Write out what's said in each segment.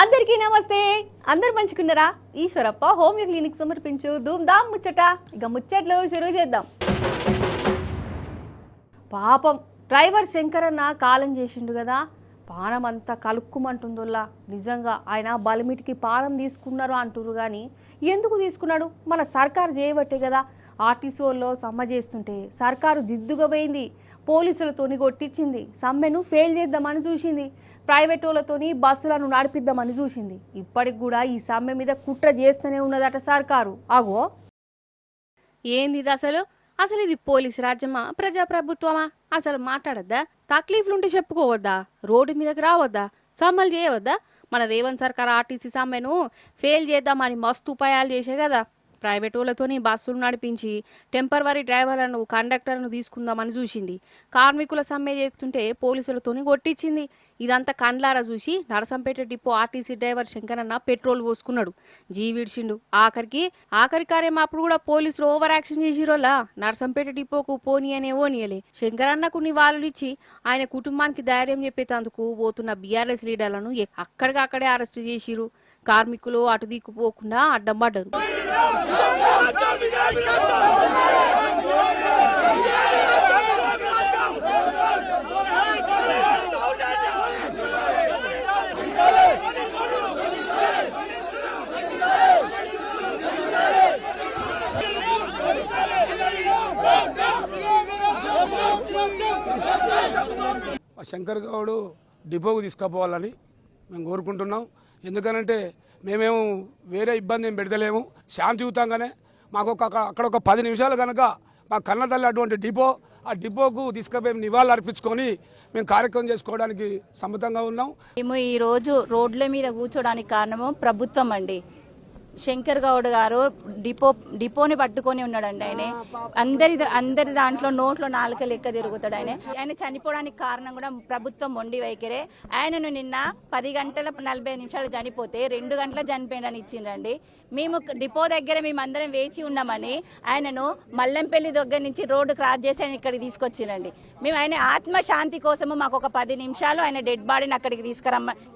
అందరికీ నమస్తే. అందరు మంచుకున్నారా? ఈశ్వరప్ప హోమియో క్లినిక్ సమర్పించు ధూమ్ధామ్ ముచ్చట. ఇక ముచ్చట్లు షురూ చేద్దాం. పాపం డ్రైవర్ శంకరన్న కాలం చేసిండు కదా, పానం అంతా కలుక్కుమంటుందోల్లా. నిజంగా ఆయన బలిమిటికి పానం తీసుకున్నారు అంటున్నారు, కానీ ఎందుకు తీసుకున్నాడు? మన సర్కారు చేయబట్టే కదా. ఆర్టీసీ వాళ్ళు సమ్మె చేస్తుంటే సర్కారు జిద్దుగా పోయింది, పోలీసులతోని కొట్టించింది, సమ్మెను ఫెయిల్ చేద్దామని చూసింది, ప్రైవేట్ వాళ్ళతోని బస్సులను నడిపిద్దామని చూసింది. ఇప్పటికి కూడా ఈ సమ్మె మీద కుట్ర చేస్తూనే ఉన్నదట సర్కారు. ఆగో ఏంది ఇది అసలు? అసలు ఇది పోలీసు రాజ్యమా, ప్రజాప్రభుత్వమా? అసలు మాట్లాడద్దా? తక్లీఫ్లుంటే చెప్పుకోవద్దా? రోడ్డు మీదకి రావద్దా? సమ్మెలు చేయవద్దా? మన రేవంత్ సర్కార్ ఆర్టీసీ సమ్మెను ఫెయిల్ చేద్దామని మస్తు ఉపాయాలు చేసే కదా. ప్రైవేట్ వాళ్ళతోని బస్సులు నడిపించి టెంపరవరీ డ్రైవర్లను, కండక్టర్లను తీసుకుందామని చూసింది. కార్మికుల సమ్మె చేస్తుంటే పోలీసులతోని కొట్టించింది. ఇదంతా కండ్లారా చూసి నరసంపేట డిపో ఆర్టీసీ డ్రైవర్ శంకరన్న పెట్రోల్ పోసుకున్నాడు, జీవిడ్చిండు. ఆఖరి కార్యం అప్పుడు కూడా పోలీసులు ఓవర్ యాక్షన్ చేసిరోలా. నరసంపేట డిపోకు పోనీయనే ఓనియలే. శంకరన్నకు నివాళులు ఇచ్చి ఆయన కుటుంబానికి ధైర్యం చెప్పేందుకు పోతున్న బీఆర్ఎస్ లీడర్లను అక్కడికక్కడే అరెస్టు చేసిరు. కార్మికులు అటు దిక్కుపోకుండా అడ్డం పడ్డారు. శంకర్ గౌడ్ డిపోకు తీసుకుపోవాలని మేము కోరుకుంటున్నాం. ఎందుకనంటే మేమేమో వేరే ఇబ్బంది ఏం పెడతలేము, శాంతియుతంగానే మాకు అక్కడ ఒక 10 నిమిషాలు కనుక మా కన్నతల్లి అటువంటి డిపో, ఆ డిపోకు తీసుకుపోయి నివాళులు అర్పించుకొని మేము కార్యక్రమం చేసుకోవడానికి సమ్మతంగా ఉన్నాం. మేము ఈరోజు రోడ్ల మీద కూర్చోడానికి కారణము ప్రభుత్వం అండి. శంకర్ గౌడ్ గారు డిపోని పట్టుకొని ఉన్నాడండి. ఆయన అందరి దాంట్లో నోట్లో నాలుక లెక్క తిరుగుతాడు. ఆయన చనిపోవడానికి కారణం కూడా ప్రభుత్వం మొండి వైఖరే. ఆయనను నిన్న 10 గంటల 40 నిమిషాలు చనిపోతే 2 గంటల చనిపోయిందని ఇచ్చిండండి. మేము డిపో దగ్గర మేమందరం వేచి ఉన్నామని ఆయనను మల్లంపల్లి దగ్గర నుంచి రోడ్డు క్రాస్ చేసి ఆయన ఇక్కడికి తీసుకొచ్చిండండి. మేము ఆయన ఆత్మశాంతి కోసము మాకు ఒక 10 నిమిషాలు ఆయన డెడ్ బాడీని అక్కడికి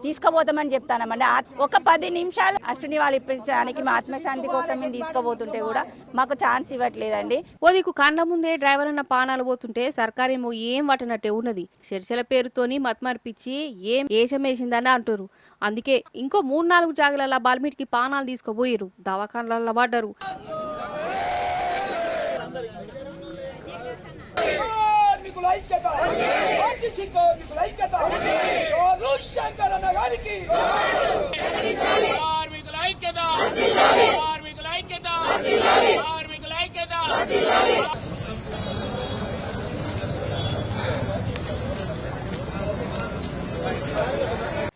తీసుకుపోతామని చెప్తానమండి. ఒక 10 నిమిషాలు అశ్విని వాళ్ళు ఇప్పించడానికి మా ఆత్మశాంతి కోసం మేము తీసుకుపోతుంటే కూడా మాకు ఛాన్స్ ఇవ్వట్లేదండి. ఓదికు కండ ముందే డ్రైవర్ అన్న పానాలు పోతుంటే సర్కారేమో ఏం పట్టనట్టే ఉన్నది. చర్చల పేరుతోని మత్మర్పిచ్చి ఏం ఏషమేసిందని అంటారు. అందుకే ఇంకో 3-4 జాగల బాల్మీటికి పానాలు తీసుకుపోయారు, దవాఖానలలో పడ్డారు.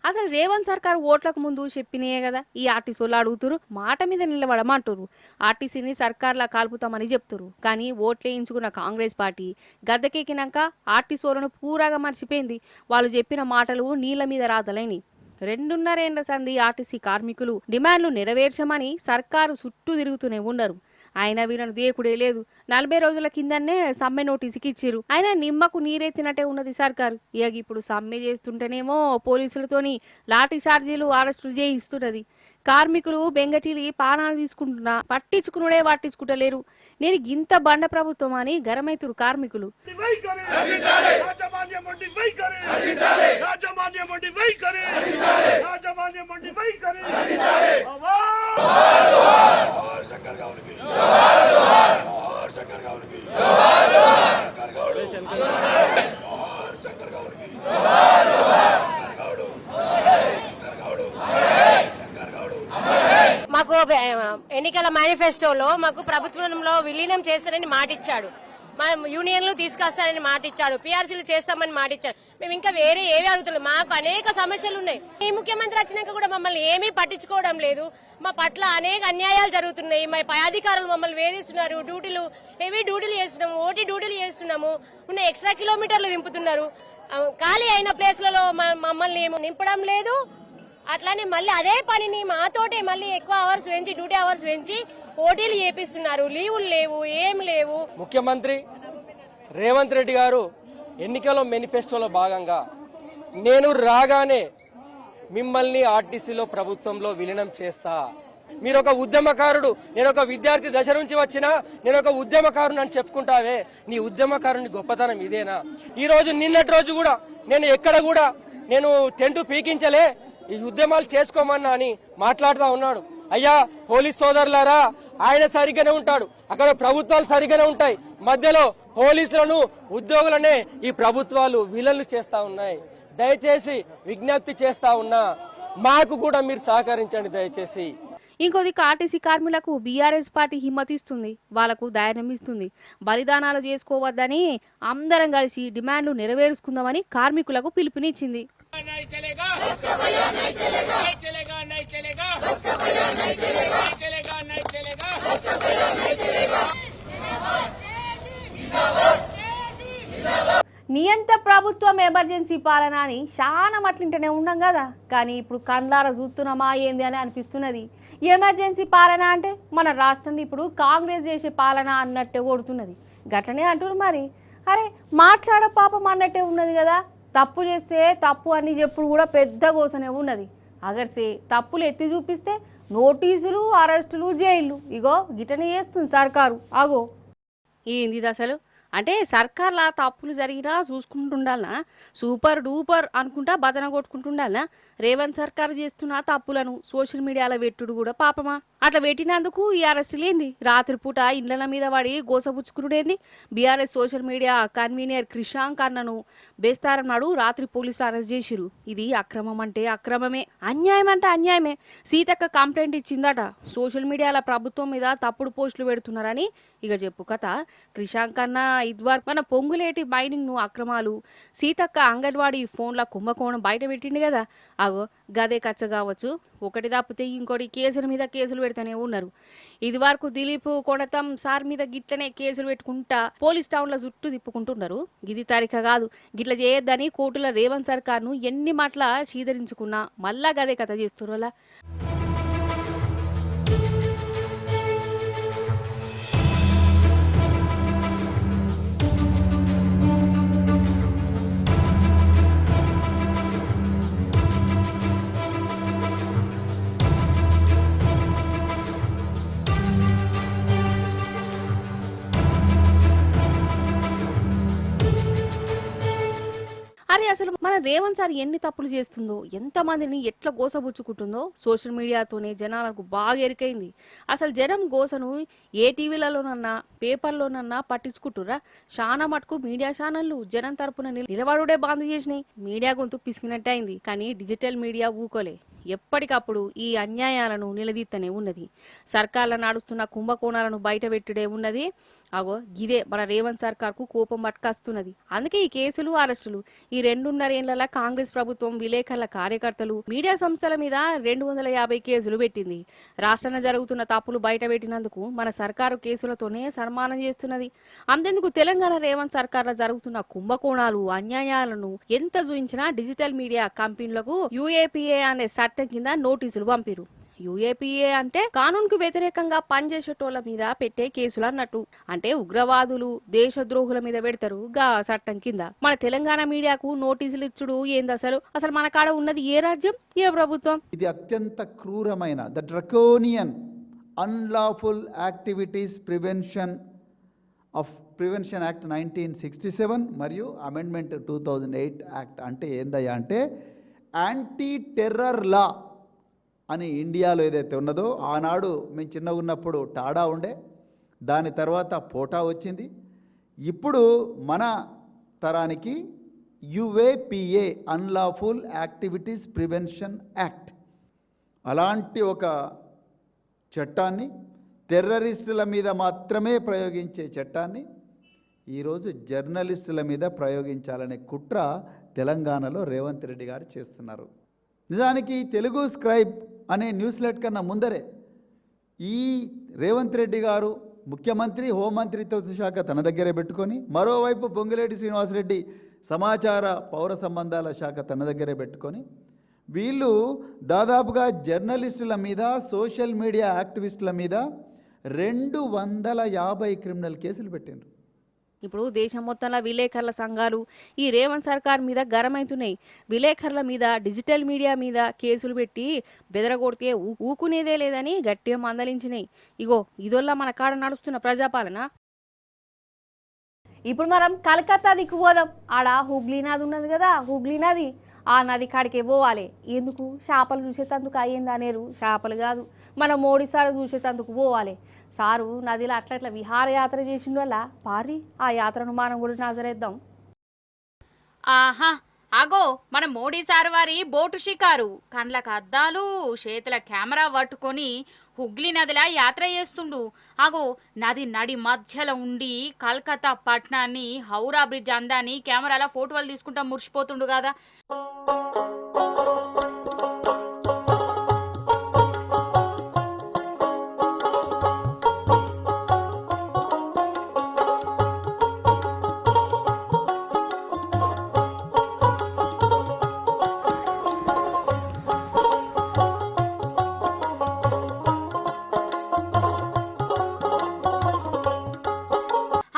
అసలు రేవంత్ సర్కార్ ఓట్లకు ముందు చెప్పినే కదా ఈ ఆర్టీసీ వాళ్ళు అడుగుతారు, మాట మీద నిలబడమంటారు. ఆర్టీసీని సర్కార్లా కాల్పుతామని చెప్తారు. కానీ ఓట్లేయించుకున్న కాంగ్రెస్ పార్టీ గద్దెకెక్కినాక ఆర్టీసీ వాళ్ళను పూరాగా మర్చిపోయింది. వాళ్ళు చెప్పిన మాటలు నీళ్ల మీద రాతలేని. 2.5 ఏళ్ల సంది ఆర్టీసీ కార్మికులు డిమాండ్లు నెరవేర్చమని సర్కారు చుట్టూ తిరుగుతూనే ఉన్నారు. ఆయన వీళ్ళను దేకుడే లేదు. 40 రోజుల కిందనే సమ్మె నోటీసుకి ఇచ్చిరు. ఆయన నిమ్మకు నీరెత్తినట్టే ఉన్నది సర్కారు. ఇక ఇప్పుడు సమ్మె చేస్తుంటేనేమో పోలీసులతోని లాఠీ చార్జీలు అరెస్టులు చేయిస్తున్నది. కార్మికులు బెంగటిలి పానాలు తీసుకుంటున్నా పట్టించుకుంటలేరు. నేను గింత బండ ప్రభుత్వం అని గరమైతురు కార్మికులు. మాకు ఎన్నికల మేనిఫెస్టోలో మాకు ప్రభుత్వంలో విలీనం చేస్తారని మాటిచ్చాడు, మా యూనియన్లు తీసుకొస్తారని మాటిచ్చాడు, పీఆర్సీలు చేస్తామని మాటిచ్చాడు. మేము ఇంకా వేరే ఏవి అడుగుతున్నాం. మాకు అనేక సమస్యలు ఉన్నాయి. ఈ ముఖ్యమంత్రి వచ్చినాక కూడా మమ్మల్ని ఏమీ పట్టించుకోవడం లేదు. మా పట్ల అనేక అన్యాయాలు జరుగుతున్నాయి. మా పై అధికారులు మమ్మల్ని వేధిస్తున్నారు. హెవీ డ్యూటీలు చేస్తున్నాము, ఓటీ డ్యూటీలు చేస్తున్నాము, ఉన్న ఎక్స్ట్రా కిలోమీటర్లు దింపుతున్నారు. ఖాళీ అయిన ప్లేస్లలో మమ్మల్ని నింపడం లేదు. అట్లానే మళ్ళీ అదే పనిని మాతోటే మళ్ళీ ఎక్కువ అవర్స్ పెంచి, డ్యూటీ అవర్స్ పెంచి ఓటీలు చేపిస్తున్నారు. లీవులు లేవు, ఏం లేవు. ముఖ్యమంత్రి రేవంత్ రెడ్డి గారు ఎన్నికల మేనిఫెస్టోలో భాగంగా నేను రాగానే మిమ్మల్ని ఆర్టీసీలో ప్రభుత్వంలో విలీనం చేస్తా. మీరు ఒక ఉద్యమకారుడు, నేను ఒక విద్యార్థి దశ నుంచి వచ్చినా నేను ఒక ఉద్యమకారుని అని చెప్పుకుంటావే, నీ ఉద్యమకారుని గొప్పతనం ఇదేనా? ఈ రోజు నిన్నటి రోజు కూడా నేను ఎక్కడ కూడా నేను టెంట్ పీకించలే, ఈ ఉద్యమాలు చేసుకోమన్నా అని మాట్లాడుతూ ఉన్నాడు. అయ్యా పోలీస్ సోదరులారా, ఆయన సరిగ్గానే ఉంటాడు, అక్కడ ప్రభుత్వాలు సరిగ్గానే ఉంటాయి, మధ్యలో పోలీసులను ఉద్యోగులనే ఈ ప్రభుత్వాలు విలన్లు చేస్తా ఉన్నాయి. దయచేసి విజ్ఞప్తి చేస్తా ఉన్నా, మాకు కూడా మీరు సహకరించండి దయచేసి. ఇంకొది ఆర్టీసీ కార్మికులకు బీఆర్ఎస్ పార్టీ హిమ్మతిస్తుంది, వాళ్లకు ధైర్యం ఇస్తుంది. బలిదానాలు చేసుకోవద్దని అందరం కలిసి డిమాండ్లు నెరవేర్చుకుందామని కార్మికులకు పిలుపునిచ్చింది. నియంత ప్రభుత్వం ఎమర్జెన్సీ పాలన అని చాలా మట్లింటనే ఉన్నాం కదా, కానీ ఇప్పుడు కండ్లారా చూస్తున్నామా ఏంది అని అనిపిస్తున్నది. ఎమర్జెన్సీ పాలన అంటే మన రాష్ట్రంలో ఇప్పుడు కాంగ్రెస్ చేసే పాలన అన్నట్టే కొడుతున్నది. గట్లనే అంటున్నారు మరి. అరే మాట్లాడ పాపం అన్నట్టే ఉన్నది కదా. తప్పు చేస్తే తప్పు అని చెప్పుడు కూడా పెద్ద కోసనే ఉన్నది. అగర్సే తప్పులు ఎత్తి చూపిస్తే నోటీసులు, అరెస్టులు, జైళ్ళు. ఇగో గిటనే చేస్తుంది సర్కారు. అగో ఏంది అసలు అంటే సర్కార్లా తప్పులు జరిగినా చూసుకుంటుండాలనా, సూపర్ డూపర్ అనుకుంటా భజన కొట్టుకుంటుండాలనా? రేవంత్ సర్కారు చేస్తున్న తప్పులను సోషల్ మీడియాలో పెట్టుడు కూడా పాపమా? అట్లా పెట్టినందుకు ఈ అరెస్టులు ఏంది? రాత్రిపూట ఇండ్ల మీద పడి గోసపుచ్చుకునుడేంది? BRS social media convener Krishank అన్నను బేస్తారం నాడు రాత్రి పోలీసులు అరెస్ట్ చేసిరు. ఇది అక్రమం అంటే అక్రమమే, అన్యాయం అంటే అన్యాయమే. సీతక్క కంప్లైంట్ ఇచ్చిందట, సోషల్ మీడియాలో ప్రభుత్వం మీద తప్పుడు పోస్టులు పెడుతున్నారని. ఇక చెప్పు కథ. క్రిషాంక్ అన్న ఇదివరకు మన పొంగులేటి మైనింగ్ ను అక్రమాలు, సీతక్క అంగన్వాడీ ఫోన్ల కుంభకోణం బయట పెట్టింది కదా. అగో గదే కచ్చ కావచ్చు. ఒకటి తప్పితే ఇంకోటి కేసుల మీద కేసులు పెడతానే ఉన్నారు. ఇది వరకు దిలీప్ కొడతం సార్ మీద గిట్లనే కేసులు పెట్టుకుంటా పోలీస్ టౌన్ల చుట్టూ తిప్పుకుంటున్నారు. గిది తరిక కాదు, గిట్ల చేయొద్దని కోర్టుల రేవంత్ సర్కార్ను ఎన్ని మాటల చీదరించుకున్నా మళ్ళా గదే కథ చేస్తున్నారు. అరే అసలు మన రేవంత్ సార్ ఎన్ని తప్పులు చేస్తుందో, ఎంతమందిని ఎట్లా గోసబుచ్చుకుంటుందో సోషల్ మీడియాతోనే జనాలకు బాగా ఎరికైంది. అసలు జనం గోసను ఏ టీవీలలోనన్నా పేపర్లోనన్నా పట్టించుకుంటురా? చాలా మటుకు మీడియా ఛానళ్లు జనం తరపున నిలబడుడే బంద్ చేసినాయి. మీడియా గొంతు పిసికినట్టు అయింది. కానీ డిజిటల్ మీడియా ఊకోలే, ఎప్పటికప్పుడు ఈ అన్యాయాలను నిలదీస్తూనే ఉన్నది. సర్కార్ల నడుస్తున్న కుంభకోణాలను బయటపెట్టుడే ఉన్నది. అగో గిదే మన రేవంత్ సర్కార్కు కోపం పట్టుకొస్తున్నది. అందుకే ఈ కేసులు, అరెస్టులు. ఈ 2.5 ఏళ్ల కాంగ్రెస్ ప్రభుత్వం విలేకరుల, కార్యకర్తలు, మీడియా సంస్థల మీద 250 కేసులు పెట్టింది. రాష్ట్రంలో జరుగుతున్న తప్పులు బయట పెట్టినందుకు మన సర్కారు కేసులతోనే సన్మానం చేస్తున్నది. అంతెందుకు తెలంగాణ రేవంత్ సర్కార్లో జరుగుతున్న కుంభకోణాలు, అన్యాయాలను ఎంత చూయించినా డిజిటల్ మీడియా కంపెనీలకు UAPA అనే చట్టం కింద నోటీసులు పంపిరు. UAPA అంటే కానూన్కు వ్యతిరేకంగా పనిచేసేటోళ్ల మీద పెట్టే కేసులు అన్నట్టు. అంటే ఉగ్రవాదులు, దేశద్రోహుల మీద పెడతారు గా చట్టం కింద. మన తెలంగాణ మీడియాకు నోటీసులు ఇచ్చుడు ఏంది అసలు? అసలు మన కాడ ఉన్నది ఏ రాజ్యం, ఏ ప్రభుత్వం? ఇది అత్యంత క్రూరమైన the draconian unlawful activities prevention act 1967 మరియు అమెండ్మెంట్ 2008 యాక్ట్. అంటే ఏందయ్యా అంటే యాంటీ టెర్రర్ లా అని ఇండియాలో ఏదైతే ఉన్నదో, ఆనాడు మేము చిన్నగా ఉన్నప్పుడు టాడా ఉండే, దాని తర్వాత పోటా వచ్చింది. ఇప్పుడు మన తరానికి UAPA unlawful activities prevention act. అలాంటి ఒక చట్టాన్ని, టెర్రరిస్టుల మీద మాత్రమే ప్రయోగించే చట్టాన్ని ఈరోజు జర్నలిస్టుల మీద ప్రయోగించాలనే కుట్ర తెలంగాణలో రేవంత్ రెడ్డి గారు చేస్తున్నారు. నిజానికి తెలుగు స్క్రైబ్ అనే న్యూస్లెట్ కన్నా ముందరే ఈ రేవంత్ రెడ్డి గారు ముఖ్యమంత్రి, హోంమంత్రిత్వ శాఖ తన దగ్గరే పెట్టుకొని, మరోవైపు పొంగులేటి శ్రీనివాసరెడ్డి సమాచార పౌర సంబంధాల శాఖ తన దగ్గరే పెట్టుకొని, వీళ్ళు దాదాపుగా జర్నలిస్టుల మీద, సోషల్ మీడియా యాక్టివిస్టుల మీద 250 క్రిమినల్ కేసులు పెట్టిండ్రు. ఇప్పుడు దేశం మొత్తంలో విలేకరుల సంఘాలు ఈ రేవంత్ సర్కార్ మీద గరమైతున్నాయి. విలేకరుల మీద, డిజిటల్ మీడియా మీద కేసులు పెట్టి బెదరగొడితే ఊకునేదే లేదని గట్టిగా మందలించినాయి. ఇగో ఇదొల్లా మన కాడ నడుస్తున్న ప్రజాపాలన. ఇప్పుడు మనం కలకత్తా దిక్కు పోదాం. ఆడ హుగ్లీ నది ఉన్నది కదా, హుగ్లీ నది. ఆ నది కాడికే పోవాలి. ఎందుకు? చేపలు చూసేటందుకు అయ్యింది అనేరు. చేపలు కాదు, మన మోడీ సార్ చూసేటందుకు పోవాలి. సారు నదిలో అట్లా విహారయాత్ర చేసిన వల్ల పారి ఆ యాత్రను మనం కూడా నజరేద్దాం. ఆహా అగో మన మోడీ సార్ వారి బోటు షికారు, కండ్లకు అద్దాలు, చేతుల కెమెరా పట్టుకొని హుగ్లీ నదిలా యాత్ర చేస్తుండు. అగో నది నడి మధ్యలో ఉండి కల్కత్తా పట్టణాన్ని, హౌరా బ్రిడ్జ్ అందాన్ని కెమెరాల ఫోటోలు తీసుకుంటా మురిసిపోతుండు కదా.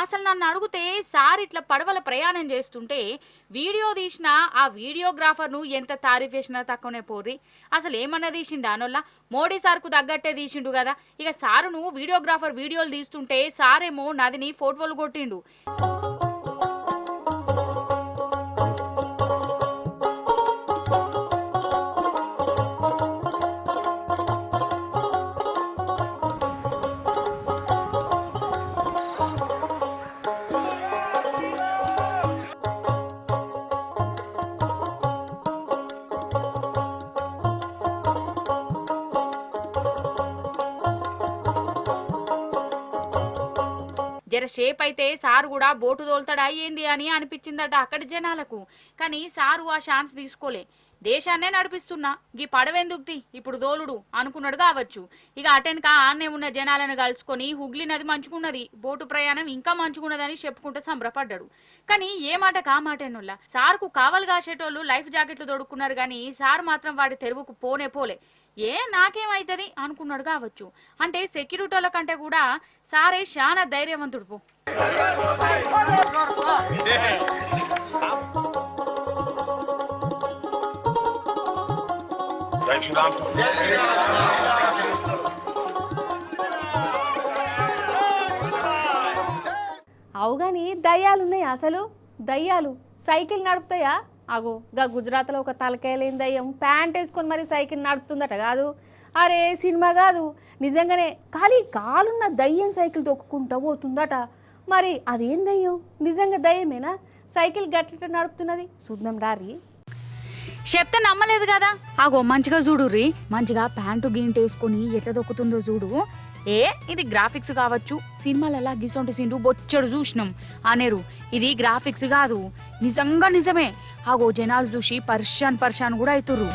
అసలు నన్ను అడిగితే సార్ ఇట్లా పడవల ప్రయాణం చేస్తుంటే వీడియో తీసిన ఆ వీడియోగ్రాఫర్ను ఎంత తారీఫ్ చేసినా తక్కువనే పోర్రి. అసలు ఏమన్నా తీసిండు అనొల్ల, మోడీ సార్కు తగ్గట్టే తీసిండు కదా. ఇక సారును వీడియోగ్రాఫర్ వీడియోలు తీస్తుంటే సారేమో నదిని ఫోటోలు కొట్టిండు. జర షేప్ అయితే సారు కూడా బోటు తోలుతాడా ఏంది అని అనిపించిందట అక్కడి జనాలకు. కానీ సారు ఆ ఛాన్స్ తీసుకోలే. దేశాన్నే నడిపిస్తున్నా గీ పడవెందుకుతి ఇప్పుడు దోలుడు అనుకున్నాడు కావచ్చు. ఇక అటెన్క ఆన్నే ఉన్న జనాలను కలుసుకొని హుగ్లీ నది మంచుకున్నది, బోటు ప్రయాణం ఇంకా మంచుకున్నదని చెప్పుకుంటూ సంబరపడ్డాడు. కానీ ఏ మాట కా మాటేనుల్లా సార్కు కావలు కాసేటోళ్ళు లైఫ్ జాకెట్లు తొడుక్కున్నారు. కానీ సార్ మాత్రం వాడి తెరువుకు పోలే. నాకేమైతుంది అనుకున్నాడు కావచ్చు. అంటే సెక్యూరిటీల కంటే కూడా సారే చాలా ధైర్యవంతుడు పో. అవుగాని దయ్యాలున్నాయి. అసలు దయ్యాలు సైకిల్ నడుపుతాయా? అగో గా గుజరాత్లో ఒక తలకాయలేని దయ్యం ప్యాంట్ వేసుకొని మరి సైకిల్ నడుపుతుందట. కాదు, అరే సినిమా కాదు, నిజంగానే ఖాళీ కాలున్న దయ్యం సైకిల్ తొక్కుకుంటూ పోతుందట. మరి అదేం దయ్యం? నిజంగా దయ్యమేనా సైకిల్ గట్ల నడుపుతున్నది? చూద్దాం రారి. చెప్తే నమ్మలేదు కదా. అగో మంచిగా చూడుర్రి, మంచిగా ప్యాంటు గీంట్ వేసుకొని ఎట్లా దొక్కుతుందో చూడు. ఇది గ్రాఫిక్స్ కావచ్చు, సినిమాలలా గిసొంటి సిండు బొచ్చడు చూసినాం అనేరు. ఇది గ్రాఫిక్స్ కాదు, నిజంగా నిజమే. అగో జనాలు చూసి పర్షాన్ కూడా అవుతుర్రు.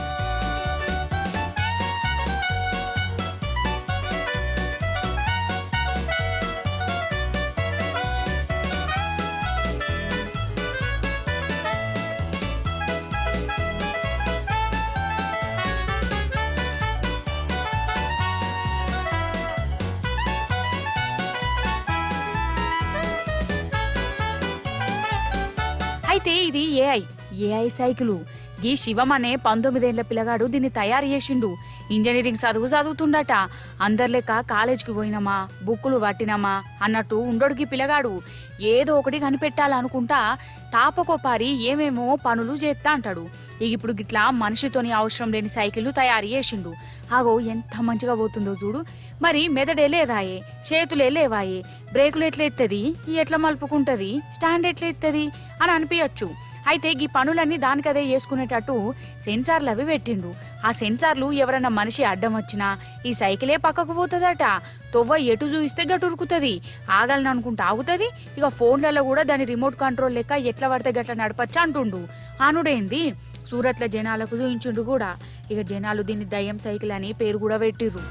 అయితే ఇది ఏఐ సైకిలు. ఈ శివం అనే 19 ఏళ్ల పిల్లగాడు దీన్ని తయారు చేసిండు. ఇంజనీరింగ్ చదువుతుండట. అందరి లెక్క కాలేజ్కి పోయినామా, బుక్కులు పట్టినామా అన్నట్టు ఉండోడికి పిల్లగాడు. ఏదో ఒకటి కనిపెట్టాలనుకుంటా తాపకోపారి ఏమేమో పనులు చేస్తా అంటాడు. ఇప్పుడు గిట్లా మనిషితోని అవసరం లేని సైకిల్ తయారు చేసిండు. ఆగో ఎంత మంచిగా పోతుందో చూడు. మరి మెదడే లేదాయే, చేతులే లేవాయే, బ్రేకులు ఎట్లా ఎత్తది, ఎట్లా మలుపుకుంటది, స్టాండ్ ఎట్లా ఎత్తది అని అనిపించచ్చు. అయితే ఈ పనులన్నీ దానికదే చేసుకునేటట్టు సెన్సార్లు అవి పెట్టిండు. ఆ సెన్సార్లు ఎవరన్నా మనిషి అడ్డం వచ్చినా ఈ సైకిలే పక్కకు పోతుందట. తొవ్వ ఎటు చూయిస్తే గట్టు ఉరుకుతుంది. ఆగాలని అనుకుంటే ఆగుతుంది. ఇక ఫోన్లలో కూడా దాని రిమోట్ కంట్రోల్ లెక్క ఎట్లా పడితే గట్ల నడపచ్చా అంటుండు. అనుడేంది సూరత్ల జనాలకు చూయించుండు కూడా. ఇక జనాలు దీన్ని దయ్యం సైకిల్ అని పేరు కూడా పెట్టిర్రు.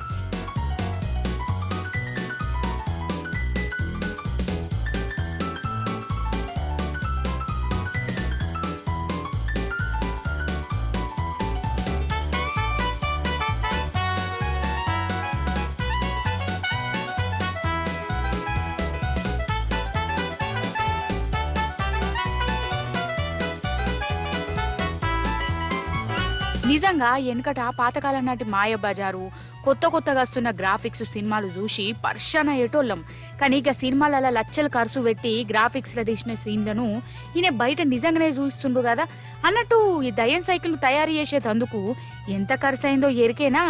నిజంగా వెనకట పాతకాలం నాటి మాయబజారు కొత్తగా వస్తున్న గ్రాఫిక్స్ సినిమాలు చూసి పర్షాన ఏటోళ్ళం. కానీ ఇక సినిమాలలో లక్షలు ఖర్చు పెట్టి గ్రాఫిక్స్లో తీసిన సీన్లను ఈయన బయట నిజంగానే చూస్తుండు కదా. అన్నట్టు ఈ దయ్యం సైకిల్ తయారు చేసేటందుకు ఎంత ఖర్చు అయిందో ఎరికేనా?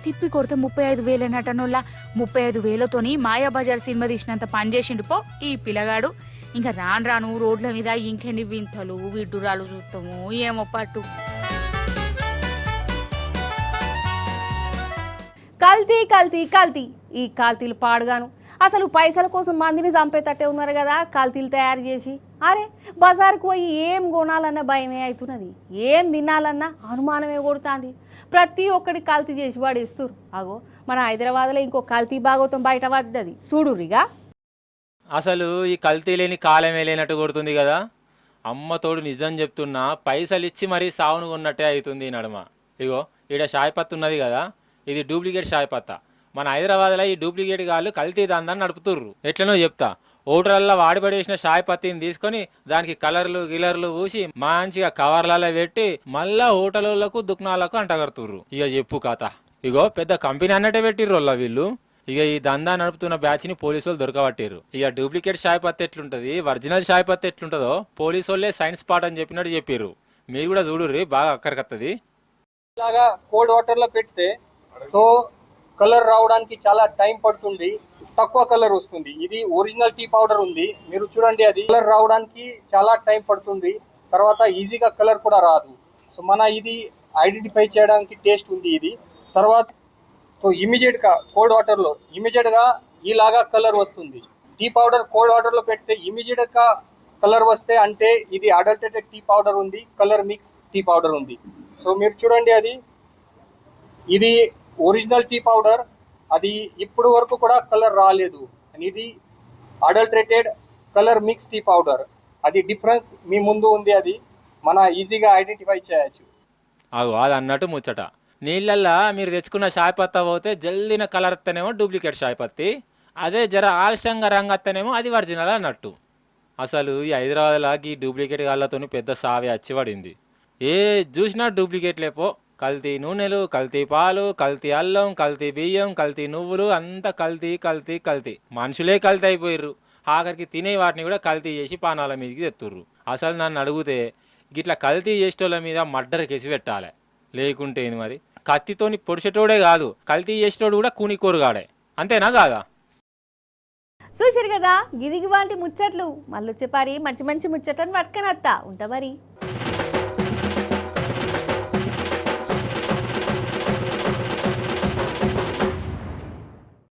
తిప్పి కొడితే 35,000 నటనోళ్ళ 35,000తోని మాయాబజార్ సినిమా తీసినంత పనిచేసిండు పో ఈ పిల్లగాడు. ఇంకా రాను రోడ్ల మీద ఇంకెన్ని వింతలు విడ్డూరాలు చూస్తాము ఏమో పట్టు. కల్తీ కల్తీ కల్తీ, ఈ కల్తీలు పాడుగాను. అసలు పైసల కోసం మందిని చంపేటట్టే ఉన్నారు కదా కల్తీలు తయారు చేసి. అరే బజార్కు పోయి ఏం కొనాలన్నా భయమే అవుతున్నది, ఏం తినాలన్నా అనుమానమే కొడుతుంది. ప్రతి ఒక్కటి కల్తీ చేసి వాడేస్తారు. అగో మన హైదరాబాద్లో ఇంకో కల్తీ భాగవతం బయట పడ్డది చూడురిగా. అసలు ఈ కల్తీ లేని కాలమే లేనట్టు కొడుతుంది కదా. అమ్మతోడు నిజం చెప్తున్నా, పైసలు ఇచ్చి మరీ సావును కొన్నట్టే అవుతుంది ఈ నడుమ. ఇగో ఈడ షాయిపత్త ఉన్నది కదా, ఇది డూప్లికేట్ షాయిపత్త. మన హైదరాబాద్లో ఈ డూప్లికేట్ గాళ్ళు కల్తీ దాన్ని నడుపుతుర్రు. ఎట్లనో చెప్తా. ఓటర్లలో వాడిపడేసిన షాయిపత్తిని తీసుకొని దానికి కలర్లు గిలర్లు పూసి మంచిగా కవర్లలో పెట్టి మళ్ళా హోటళ్ళకు దుకాణాలకు అంటగడుతుర్రు. ఇక చెప్పు కథ. ఇగో పెద్ద కంపెనీ అన్నట్టే పెట్టిర్రు వీళ్ళు. ఇక ఈ దందా నడుపుతున్న బ్యాచ్ ని పోలీసు వాళ్ళు దొరకబట్టారు. ఇక డూప్లికేట్ షాయిపత్తి ఎట్లుంటది, ఒరిజినల్ షాయిపత్తి ఎట్లుంటదో పోలీసు వాళ్ళే సైన్స్ పార్ట్ అని చెప్పినట్టు చెప్పారు. మీరు కూడా చూడుర్రి, బాగా అక్కడికత్తది. ఇలాగా కోల్డ్ వాటర్ లో పెడితే తో కలర్ రావడానికి చాలా టైం పడుతుంది, తక్కువ కలర్ వస్తుంది. ఇది ఒరిజినల్ టీ పౌడర్ ఉంది, మీరు చూడండి. అది కలర్ రావడానికి చాలా టైం పడుతుంది, తర్వాత ఈజీగా కలర్ కూడా రాదు. సో మన ఇది ఐడెంటిఫై చేయడానికి టేస్ట్ ఉంది ఇది. తర్వాత సో ఇమీడియట్ గా కోల్డ్ వాటర్ లో ఇమీడియట్ గా ఇలాగా కలర్ వస్తుంది. టీ పౌడర్ కోల్డ్ వాటర్ లో పెడితే ఇమీడియట్ గా కలర్ వస్తే అంటే ఇది అడల్టరేటెడ్ టీ పౌడర్ ఉంది, కలర్ మిక్స్ టీ పౌడర్ ఉంది. సో మీరు చూడండి, ఇది ఒరిజినల్ టీ పౌడర్, అది ఇప్పుడు వరకు కూడా కలర్ రాలేదు. ఇది adulterated colour mix tea powder. అది డిఫరెన్స్ మీ ముందు ఉంది, అది మన ఈజీగా ఐడెంటిఫై చేయొచ్చు. అది అన్నట్టు ముచ్చట. నీళ్ళల్లో మీరు తెచ్చుకున్న షాయిపత్త పోతే జల్దిన కలర్ వస్తేనేమో డూప్లికేట్ షాయిపత్తి, అదే జర ఆలస్యంగా రంగు వస్తేనేమో అది ఒరిజినల్ అన్నట్టు. అసలు ఈ హైదరాబాద్లో ఈ డూప్లికేట్ గాళ్ళతో పెద్ద సావే వచ్చిపడింది. ఏ చూసినా డూప్లికేట్ లేపో, కల్తీ నూనెలు, కల్తీ పాలు, కల్తీ అల్లం, కల్తీ బియ్యం, కల్తీ నువ్వులు, అంతా కల్తీ కల్తీ కల్తీ. మనుషులే కల్తీ అయిపోయిర్రు. ఆఖరికి తినే వాటిని కూడా కల్తీ చేసి పానాల మీదకి తెత్తుర్రు. అసలు నన్ను అడిగితే గిట్లా కల్తీ చేసేటోళ్ళ మీద మర్డర్ కేసు పెట్టాలి, లేకుంటే ఏంది మరి. కత్తితోని పొడిచేటోడే కాదు, కల్తీ చేసేటోడు కూడా కూనికోరుగాడే. అంతేనా కాదా? చూసారు కదా, గిదిగి వాళ్ళ ముచ్చట్లు. మళ్ళీ వచ్చే పారి మంచి మంచి ముచ్చట్లను పట్టుకొని వస్తా ఉంటా మరి.